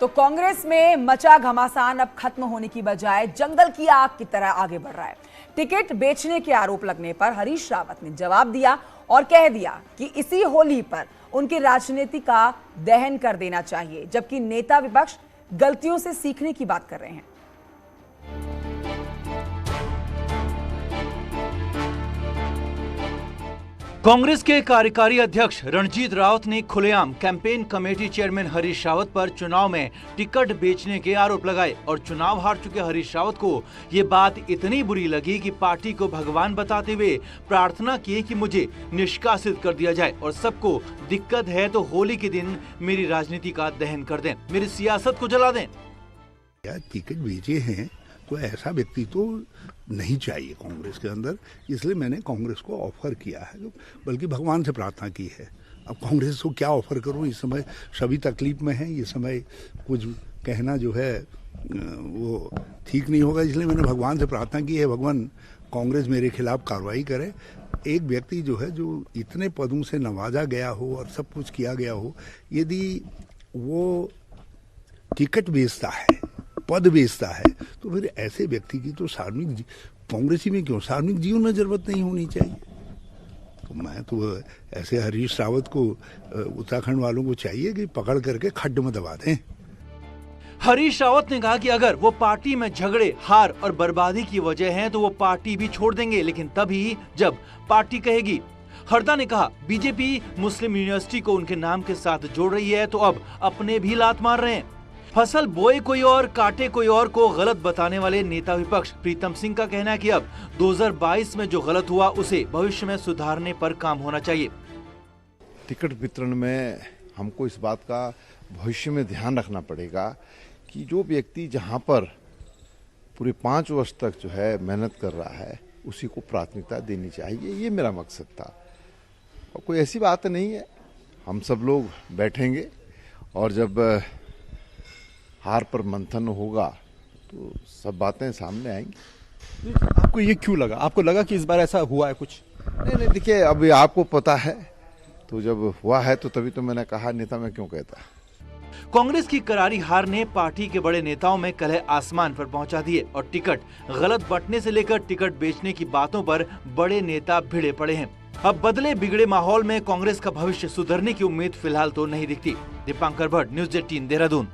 तो कांग्रेस में मचा घमासान अब खत्म होने की बजाय जंगल की आग की तरह आगे बढ़ रहा है। टिकट बेचने के आरोप लगने पर हरीश रावत ने जवाब दिया और कह दिया कि इसी होली पर उनकी राजनीति का दहन कर देना चाहिए, जबकि नेता विपक्ष गलतियों से सीखने की बात कर रहे हैं। कांग्रेस के कार्यकारी अध्यक्ष रणजीत रावत ने खुलेआम campaign committee chairman Harish Rawat पर चुनाव में टिकट बेचने के आरोप लगाए और चुनाव हार चुके हरीश रावत को ये बात इतनी बुरी लगी कि पार्टी को भगवान बताते हुए प्रार्थना की कि मुझे निष्कासित कर दिया जाए और सबको दिक्कत है तो होली के दिन मेरी राजनीति का दहन कर दें, मेरी सियासत को जला दें। टिकट बेचे हैं तो ऐसा व्यक्ति तो नहीं चाहिए कांग्रेस के अंदर, इसलिए मैंने कांग्रेस को ऑफर किया है, बल्कि भगवान से प्रार्थना की है। अब कांग्रेस को क्या ऑफर करूं, इस समय सभी तकलीफ में हैं, ये समय कुछ कहना जो है वो ठीक नहीं होगा, इसलिए मैंने भगवान से प्रार्थना की है, भगवान कांग्रेस मेरे खिलाफ कार्रवाई करे। एक व्यक्ति जो है जो इतने पदों से नवाजा गया हो और सब कुछ किया गया हो, यदि वो टिकट बेचता है, पद बेचता है, तो फिर ऐसे व्यक्ति की तो सार्वजनिक कांग्रेसी में क्यों सार्वजनिक जीवन में जरूरत नहीं होनी चाहिए। तो मैं तो ऐसे हरीश रावत को उत्तराखंड वालों को चाहिए कि पकड़ करके खड्ड में दबा दें। हरीश रावत ने कहा कि अगर वो पार्टी में झगड़े, हार और बर्बादी की वजह है तो वो पार्टी भी छोड़ देंगे, लेकिन तभी जब पार्टी कहेगी। हरदा ने कहा बीजेपी मुस्लिम यूनिवर्सिटी को उनके नाम के साथ जोड़ रही है तो अब अपने भी लात मार रहे हैं। फसल बोए कोई और काटे कोई और को गलत बताने वाले नेता विपक्ष प्रीतम सिंह का कहना है कि अब 2022 में जो गलत हुआ उसे भविष्य में सुधारने पर काम होना चाहिए। टिकट वितरण में हमको इस बात का भविष्य में ध्यान रखना पड़ेगा कि जो व्यक्ति जहां पर पूरे 5 वर्ष तक जो है मेहनत कर रहा है उसी को प्राथमिकता देनी चाहिए, ये मेरा मकसद था। और कोई ऐसी बात नहीं है, हम सब लोग बैठेंगे और जब हार पर मंथन होगा तो सब बातें सामने आएंगी। आपको ये क्यों लगा, आपको लगा कि इस बार ऐसा हुआ है कुछ? नहीं, देखिए अभी आपको पता है, तो जब हुआ है तो तभी तो मैंने कहा, नेता मैं क्यों कहता। कांग्रेस की करारी हार ने पार्टी के बड़े नेताओं में कलह आसमान पर पहुंचा दिए और टिकट गलत बंटने से लेकर टिकट बेचने की बातों पर बड़े नेता भिड़े पड़े हैं। अब बदले बिगड़े माहौल में कांग्रेस का भविष्य सुधरने की उम्मीद फिलहाल तो नहीं दिखती। दीपांकर भट्ट, न्यूज़ 18 देहरादून।